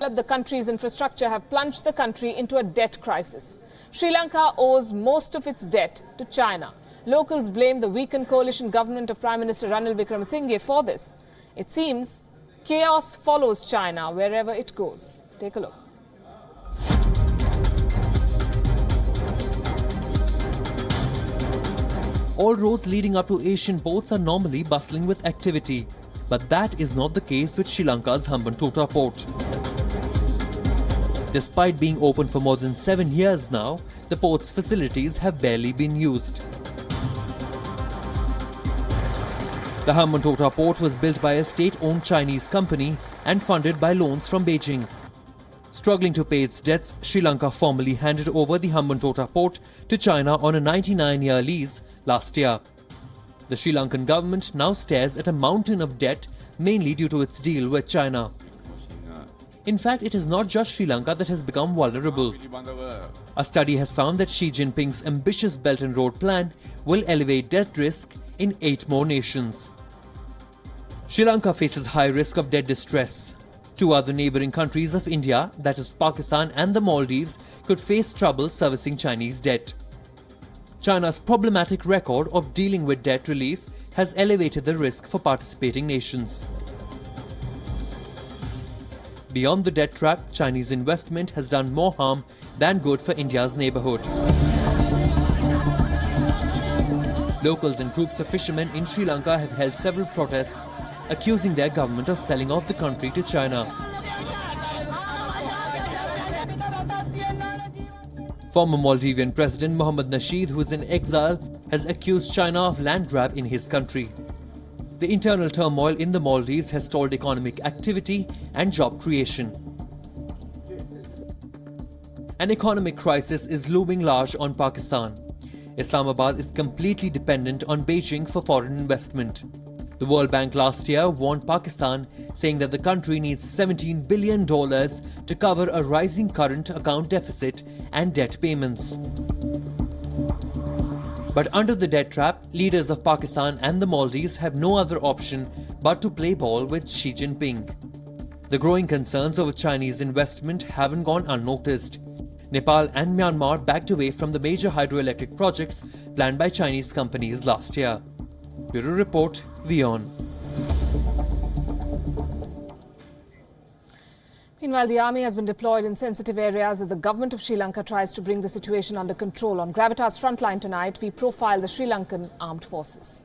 undeveloped, the country's infrastructure have plunged the country into a debt crisis. Sri Lanka owes most of its debt to China. Locals blame the weakened coalition government of Prime Minister Ranil Wickremesinghe for this. It seems chaos follows China wherever it goes. Take a look. All roads leading up to Asian ports are normally bustling with activity. But that is not the case with Sri Lanka's Hambantota port. Despite being open for more than 7 years now, the port's facilities have barely been used. The Hambantota port was built by a state-owned Chinese company and funded by loans from Beijing. Struggling to pay its debts, Sri Lanka formally handed over the Hambantota port to China on a 99-year lease last year. The Sri Lankan government now stares at a mountain of debt, mainly due to its deal with China. In fact, it is not just Sri Lanka that has become vulnerable. A study has found that Xi Jinping's ambitious Belt and Road plan will elevate debt risk in 8 more nations. Sri Lanka faces high risk of debt distress. 2 other neighbouring countries of India, that is Pakistan and the Maldives, could face trouble servicing Chinese debt. China's problematic record of dealing with debt relief has elevated the risk for participating nations. Beyond the debt trap, Chinese investment has done more harm than good for India's neighbourhood. Locals and groups of fishermen in Sri Lanka have held several protests, accusing their government of selling off the country to China. Former Maldivian President Mohammad Nasheed, who is in exile, has accused China of land grab in his country. The internal turmoil in the Maldives has stalled economic activity and job creation. An economic crisis is looming large on Pakistan. Islamabad is completely dependent on Beijing for foreign investment. The World Bank last year warned Pakistan, saying that the country needs $17 billion to cover a rising current account deficit and debt payments. But under the debt trap, leaders of Pakistan and the Maldives have no other option but to play ball with Xi Jinping. The growing concerns over Chinese investment haven't gone unnoticed. Nepal and Myanmar backed away from the major hydroelectric projects planned by Chinese companies last year. Bureau Report, WION. Meanwhile, the army has been deployed in sensitive areas as the government of Sri Lanka tries to bring the situation under control. On Gravitas Frontline tonight, we profile the Sri Lankan armed forces.